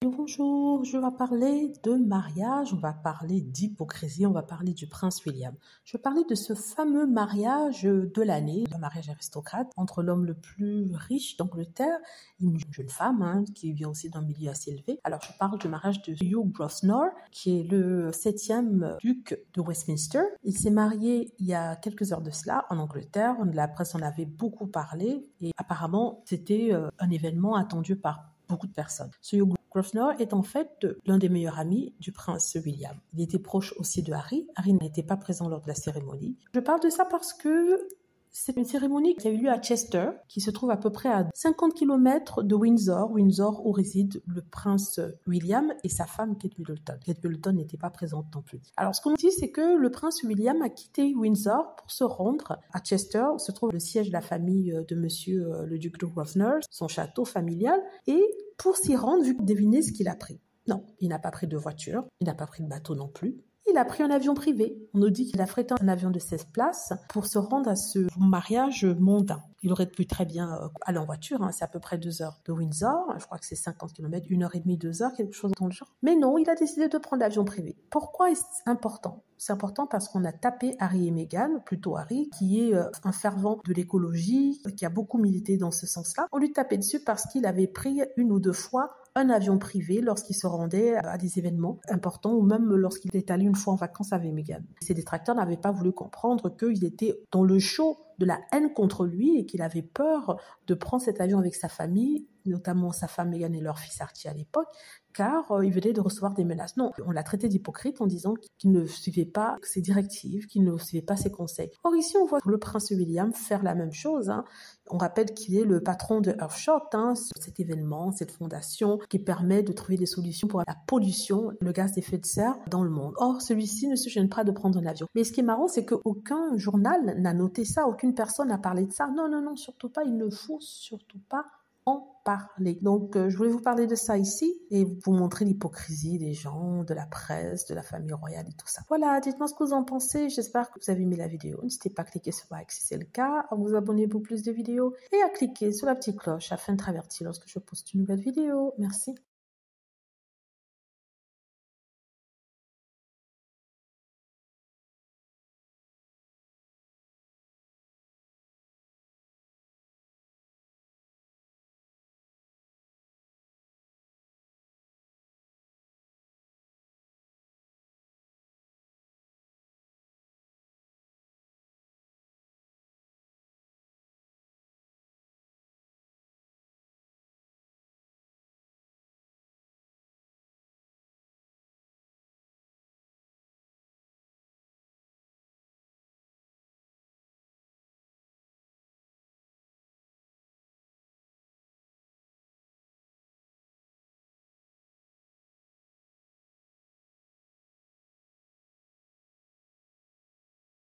Bonjour, je vais parler de mariage, on va parler d'hypocrisie, on va parler du prince William. Je vais parler de ce fameux mariage de l'année, le mariage aristocrate entre l'homme le plus riche d'Angleterre et une jeune femme qui vient aussi d'un milieu assez élevé. Alors je parle du mariage de Hugh Grosvenor, qui est le 7e duc de Westminster. Il s'est marié il y a quelques heures de cela en Angleterre, la presse en avait beaucoup parlé et apparemment c'était un événement attendu par beaucoup de personnes. Ce Hugh Grosvenor est en fait l'un des meilleurs amis du prince William. Il était proche aussi de Harry. Harry n'était pas présent lors de la cérémonie. Je parle de ça parce que c'est une cérémonie qui a eu lieu à Chester, qui se trouve à peu près à 50 km de Windsor, où réside le prince William et sa femme Kate Middleton. Kate Middleton n'était pas présente non plus. Alors ce qu'on dit, c'est que le prince William a quitté Windsor pour se rendre à Chester, où se trouve le siège de la famille de monsieur le duc de Grosvenor, son château familial, et pour s'y rendre, devinez ce qu'il a pris. Non, il n'a pas pris de voiture, il n'a pas pris de bateau non plus. Il a pris un avion privé. On nous dit qu'il a frété un avion de 16 places pour se rendre à ce mariage mondain. Il aurait pu très bien aller en voiture, c'est à peu près 2 heures de Windsor, je crois que c'est 50 km, 1h30, 2 heures, quelque chose dans le genre. Mais non, il a décidé de prendre l'avion privé. Pourquoi est-ce important ? C'est important parce qu'on a tapé Harry et Meghan, plutôt Harry, qui est un fervent de l'écologie, qui a beaucoup milité dans ce sens-là. On lui tapait dessus parce qu'il avait pris 1 ou 2 fois un avion privé lorsqu'il se rendait à des événements importants ou même lorsqu'il est allé une fois en vacances avec Meghan. Ses détracteurs n'avaient pas voulu comprendre qu'il était dans le show de la haine contre lui et qu'il avait peur de prendre cet avion avec sa famille, notamment sa femme Meghan et leur fils Archie à l'époque, car il venait de recevoir des menaces. Non, on l'a traité d'hypocrite en disant qu'il ne suivait pas ses directives, qu'il ne suivait pas ses conseils. Or ici, on voit le prince William faire la même chose. On rappelle qu'il est le patron de Earthshot, cet événement, cette fondation qui permet de trouver des solutions pour la pollution, le gaz d'effet de serre dans le monde. Or, celui-ci ne se gêne pas de prendre un avion. Mais ce qui est marrant, c'est qu'aucun journal n'a noté ça, aucune personne n'a parlé de ça. Non, non, non, surtout pas, il ne faut surtout pas en parler. Donc, je voulais vous parler de ça ici et vous montrer l'hypocrisie des gens, de la presse, de la famille royale et tout ça. Voilà, dites-moi ce que vous en pensez. J'espère que vous avez aimé la vidéo. N'hésitez pas à cliquer sur like si c'est le cas, à vous abonner pour plus de vidéos et à cliquer sur la petite cloche afin d'être averti lorsque je poste une nouvelle vidéo. Merci.